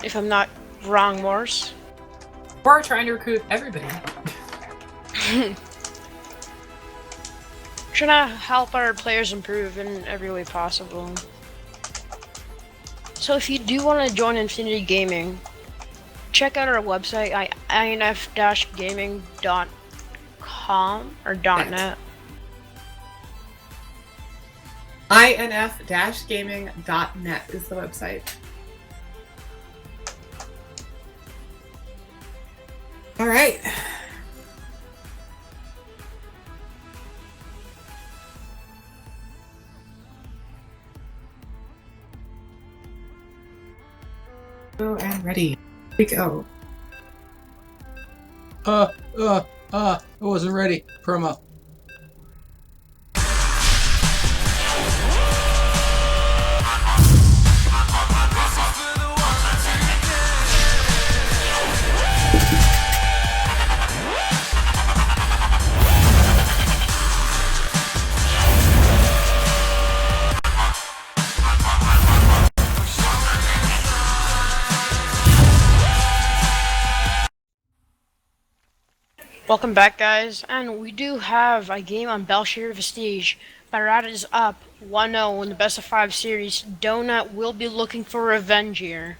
if I'm not wrong, Morse. We're trying to recruit everybody. Trying to help our players improve in every way possible. So if you do want to join Infinity Gaming, check out our website at inf-gaming.com or .net. inf-gaming.net is the website. All right. Go and ready. Here we go. I wasn't ready. Promo. Welcome back, guys, and we do have a game on Belshire Vestige. ByRada is up 1-0 in the best of 5 series. Donut will be looking for revenge here.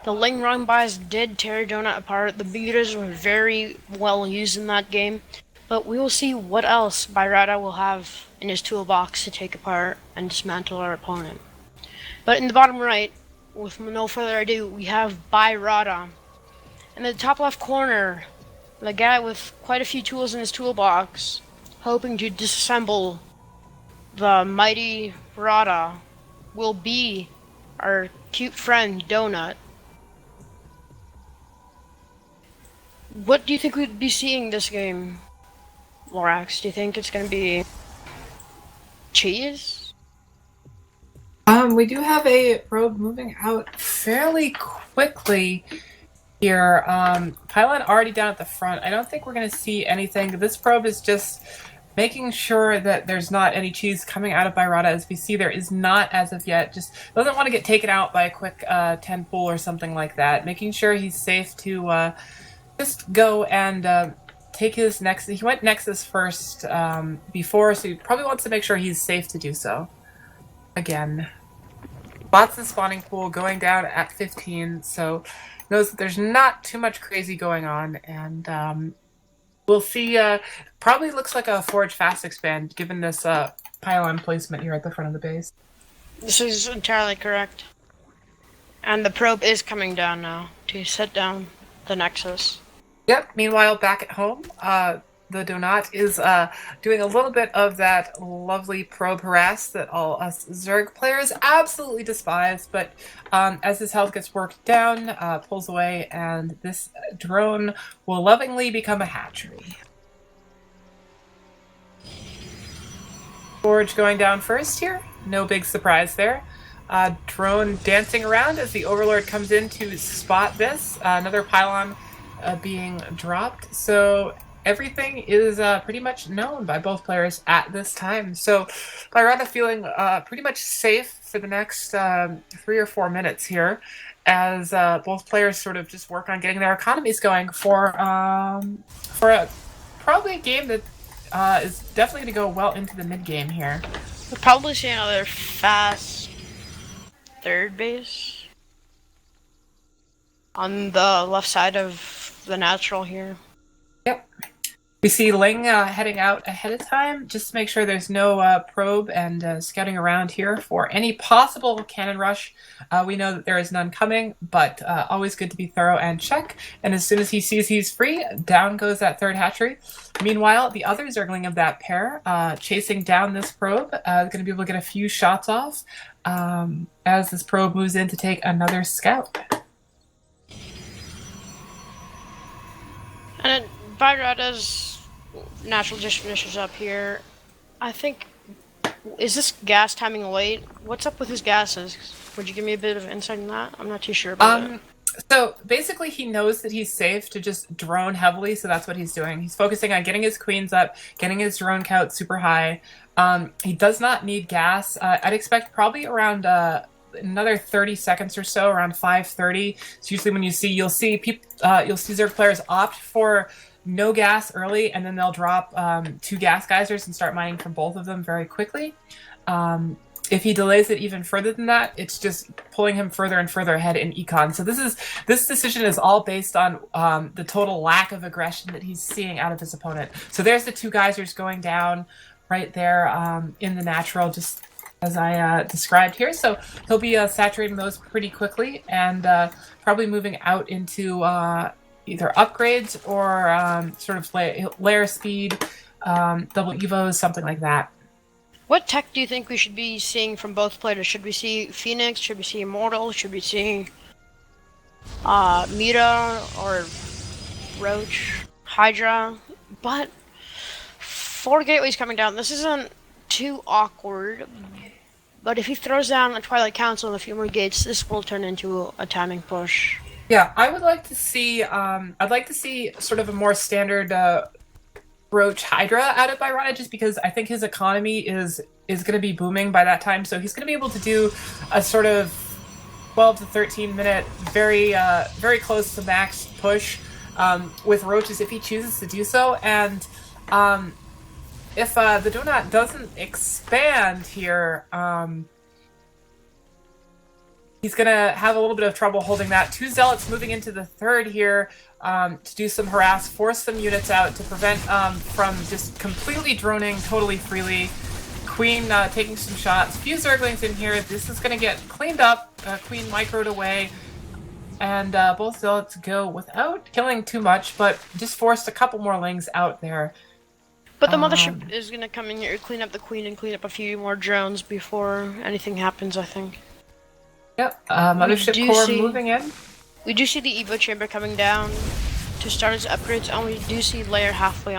The Ling Run buys did tear Donut apart. The beaters were very well used in that game, but we will see what else ByRada will have in his toolbox to take apart and dismantle our opponent. But in the bottom right, with no further ado, we have ByRada. In the top left corner, the guy with quite a few tools in his toolbox, hoping to disassemble the mighty Rada, will be our cute friend Donut. What do you think we'd be seeing this game, Lorax? Do you think it's going to be cheese? We do have a probe moving out fairly quickly here. Pylon already down at the front. I don't think we're going to see anything. This probe is just making sure that there's not any cheese coming out of ByRada. As we see, there is not as of yet. Just doesn't want to get taken out by a quick 10 pull or something like that. Making sure he's safe to just go and take his Nexus. He went Nexus first before, so he probably wants to make sure he's safe to do so. Again, lots of spawning pool going down at 15, so knows that there's not too much crazy going on, and we'll see. Probably looks like a Forge Fast Expand, given this pylon placement here at the front of the base. This is entirely correct. And the probe is coming down now to set down the Nexus. Yep, meanwhile, back at home, the Donut is doing a little bit of that lovely probe harass that all us Zerg players absolutely despise, but as his health gets worked down, pulls away, and this drone will lovingly become a hatchery. Forge going down first here, no big surprise there. Drone dancing around as the Overlord comes in to spot this. Another pylon being dropped, so everything is pretty much known by both players at this time. So ByRada feeling pretty much safe for the next 3 or 4 minutes here, as both players sort of just work on getting their economies going for probably a game that is definitely going to go well into the mid game here. We'll probably see another fast third base on the left side of the natural here. Yep. We see Ling heading out ahead of time, just to make sure there's no probe and scouting around here for any possible cannon rush. We know that there is none coming, but always good to be thorough and check. And as soon as he sees he's free, down goes that third hatchery. Meanwhile, the other Zergling of that pair, chasing down this probe, going to be able to get a few shots off as this probe moves in to take another scout. And ByRada's natural dish finishes up here. I think, is this gas timing late? What's up with his gases? Would you give me a bit of insight on that? I'm not too sure about it. So basically he knows that he's safe to just drone heavily, so that's what he's doing. He's focusing on getting his queens up, getting his drone count super high. He does not need gas. I'd expect probably around another 30 seconds or so, around 5:30. It's usually when you'll see people, you'll see Zerg players opt for no gas early, and then they'll drop 2 gas geysers and start mining from both of them very quickly. If he delays it even further than that, it's just pulling him further and further ahead in econ. So this decision is all based on the total lack of aggression that he's seeing out of his opponent. So there's the 2 geysers going down right there in the natural, just as I described here. So he'll be saturating those pretty quickly and probably moving out into either upgrades or sort of layer speed, double evos, something like that. What tech do you think we should be seeing from both players? Should we see Phoenix? Should we see Immortal? Should we see Mira or Roach, Hydra? But 4 gateways coming down. This isn't too awkward. But if he throws down a Twilight Council and a few more gates, this will turn into a timing push. Yeah, I would like to see. I'd like to see sort of a more standard Roach Hydra out of ByRada, just because I think his economy is going to be booming by that time. So he's going to be able to do a sort of 12 to 13 minute, very close to max push with Roaches if he chooses to do so. And if the donut doesn't expand here, he's going to have a little bit of trouble holding that. 2 Zealots moving into the 3rd here to do some harass, force some units out to prevent from just completely droning totally freely. Queen taking some shots. Few Zerglings in here. This is going to get cleaned up. Queen microed away. And both Zealots go without killing too much, but just forced a couple more Lings out there. But the Mothership is going to come in here, clean up the Queen, and clean up a few more drones before anything happens, I think. Yep, Mothership Core moving in. We do see the Evo Chamber coming down to start its upgrades, and we do see Layer halfway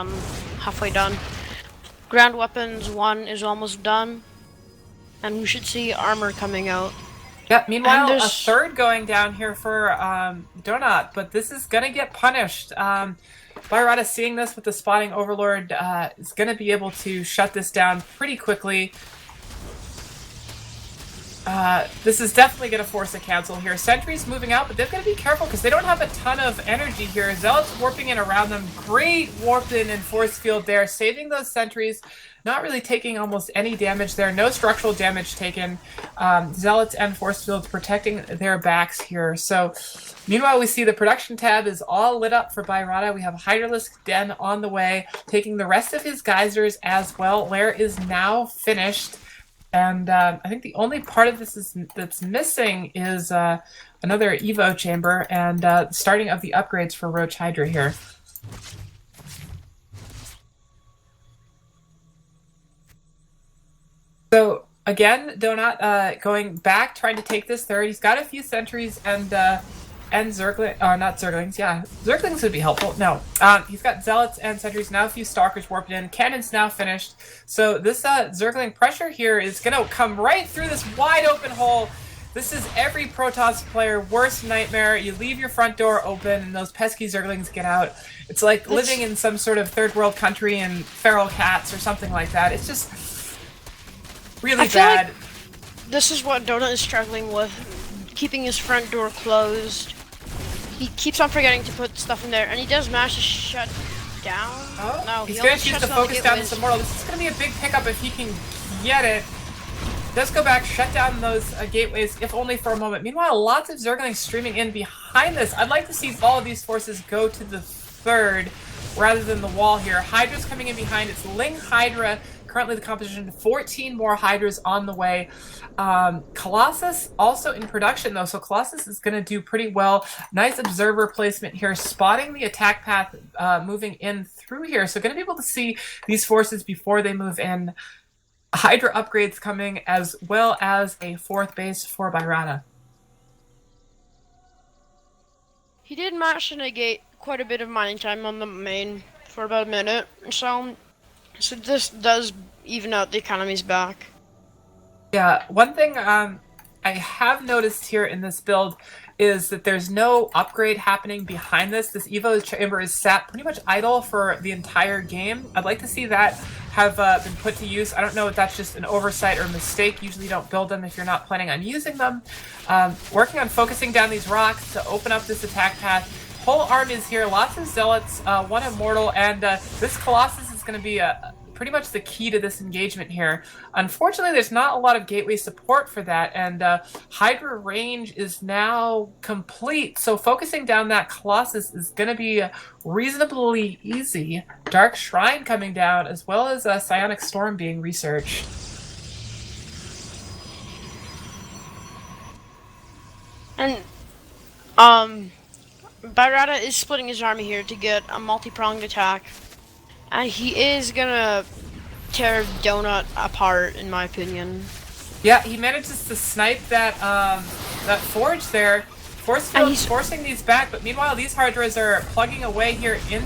done. Ground Weapons 1 is almost done, and we should see Armor coming out. Yep, meanwhile, a 3rd going down here for Donut, but this is going to get punished. ByRada, seeing this with the Spotting Overlord, is going to be able to shut this down pretty quickly. This is definitely going to force a cancel here. Sentries moving out, but they've got to be careful because they don't have a ton of energy here. Zealots warping in around them. Great warped in and force field there, saving those sentries. Not really taking almost any damage there. No structural damage taken. Zealots and force fields protecting their backs here. So, meanwhile, we see the production tab is all lit up for ByRada. We have Hydralisk Den on the way, taking the rest of his geysers as well. Lair is now finished. And I think the only part of this that's missing is another Evo chamber and starting of the upgrades for Roach Hydra here. So again, Donut going back, trying to take this 3rd. He's got a few sentries and Zerglings, not Zerglings, yeah. Zerglings would be helpful. No. He's got Zealots and Sentries, now a few Stalkers warped in. Cannon's now finished. So this Zergling pressure here is going to come right through this wide open hole. This is every Protoss player worst nightmare. You leave your front door open and those pesky Zerglings get out. It's like living in some sort of 3rd world country and feral cats or something like that. It's just really bad. Like this is what Donut is struggling with. Keeping his front door closed. He keeps on forgetting to put stuff in there, and he does manage to shut down. Oh, no, he's going to choose to focus down this Immortal. This is going to be a big pickup if he can get it. Does go back, shut down those gateways, if only for a moment. Meanwhile, lots of Zerglings streaming in behind this. I'd like to see all of these forces go to the 3rd rather than the wall here. Hydra's coming in behind. It's Ling Hydra. Currently the composition, 14 more Hydras on the way. Colossus also in production though, so Colossus is going to do pretty well. Nice observer placement here, spotting the attack path moving in through here. So going to be able to see these forces before they move in. Hydra upgrades coming, as well as a 4th base for ByRada. He did manage to negate quite a bit of mining time on the main for about a minute, so this does even out the economy's back. Yeah, one thing I have noticed here in this build is that there's no upgrade happening behind this. This Evo chamber is sat pretty much idle for the entire game. I'd like to see that have been put to use. I don't know if that's just an oversight or a mistake. Usually you don't build them if you're not planning on using them. Working on focusing down these rocks to open up this attack path. Whole army is here, lots of zealots, one immortal, and this Colossus is going to be pretty much the key to this engagement here. Unfortunately, there's not a lot of gateway support for that, and Hydra range is now complete, so focusing down that Colossus is going to be reasonably easy. Dark Shrine coming down, as well as Psionic Storm being researched. And, ByRada is splitting his army here to get a multi-pronged attack. And he is gonna tear Donut apart, in my opinion. Yeah, he manages to snipe that that forge there, forcing these back. But meanwhile, these Hydras are plugging away here in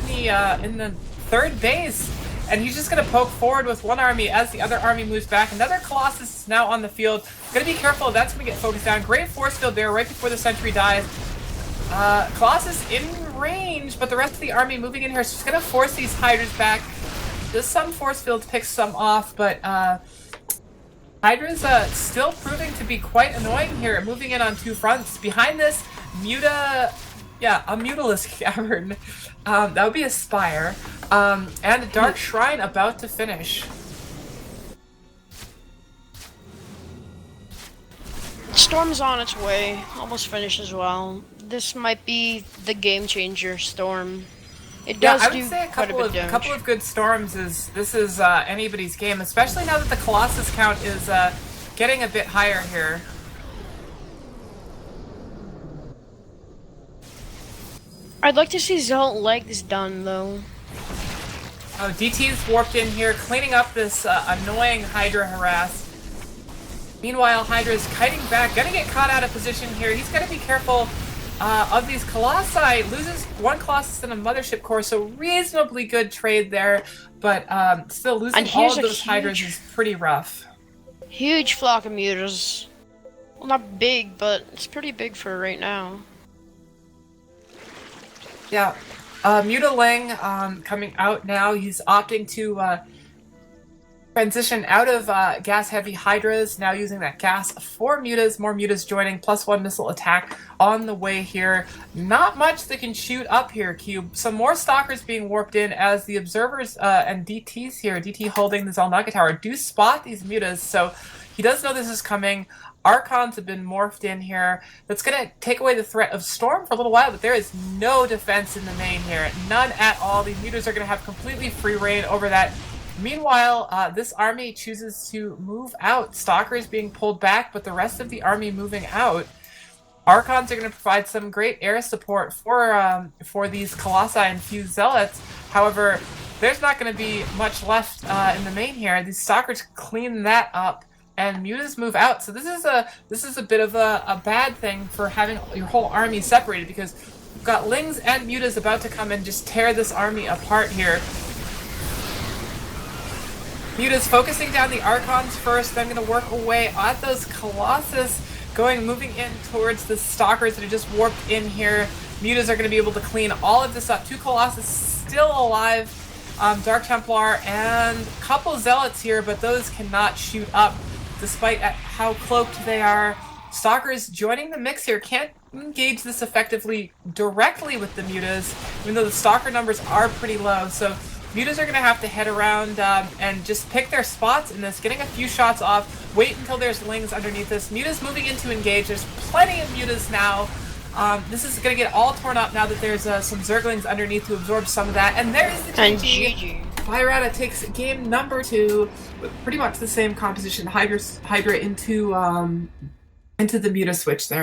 the third base, and he's just gonna poke forward with one army as the other army moves back. Another Colossus is now on the field. Gonna be careful. That's gonna get focused down. Great force field there right before the sentry dies. Colossus in range, but the rest of the army moving in here, so it's going to force these Hydras back. Does some force fields pick some off, but Hydra's still proving to be quite annoying here, moving in on two fronts. Behind this, a Mutalist Cavern. That would be a Spire. And a Dark Shrine about to finish. Storm's on its way, almost finished as well. This might be the game changer, Storm. It does I would do say quite a bit of damage. a couple of good storms is anybody's game, especially now that the Colossus count is getting a bit higher here. I'd like to see Zealot Legs done though. Oh, DT's warped in here, cleaning up this annoying Hydra harass. Meanwhile, Hydra's kiting back, gonna get caught out of position here. He's gotta be careful of these Colossi. Loses one Colossus and a Mothership Core, so reasonably good trade there, but still losing all of those Hydras is pretty rough. Huge flock of mutas. Well, not big, but it's pretty big for right now. Yeah, Mutaling coming out now. He's opting to transition out of gas-heavy Hydras, now using that gas for mutas, more mutas joining, +1 missile attack on the way here. Not much that can shoot up here, Cube. Some more Stalkers being warped in as the Observers and DTs here, DT holding the Zelnaga Tower, do spot these mutas, so he does know this is coming. Archons have been morphed in here. That's going to take away the threat of Storm for a little while, but there is no defense in the main here. None at all. These mutas are going to have completely free reign over that. Meanwhile, this army chooses to move out. Stalkers being pulled back, but the rest of the army moving out. Archons are going to provide some great air support for these Colossi and few Zealots. However, there's not going to be much left in the main here. These Stalkers clean that up, and mutas move out. So this is a bit of a bad thing for having your whole army separated, because you've got Lings and mutas about to come and just tear this army apart here. Muta's focusing down the Archons first, then going to work away at those Colossus, moving in towards the Stalkers that are just warped in here. Mutas are going to be able to clean all of this up. Two Colossus still alive, Dark Templar, and a couple Zealots here, but those cannot shoot up despite how cloaked they are. Stalkers joining the mix here, can't engage this effectively directly with the Mutas, even though the Stalker numbers are pretty low, so Mutas are going to have to head around and just pick their spots in this, getting a few shots off, wait until there's Lings underneath this. Mutas moving in to engage. There's plenty of Mutas now. This is going to get all torn up now that there's some Zerglings underneath to absorb some of that. And there is the GG. ByRada takes game number 2 with pretty much the same composition. Hydra into the Muta switch there.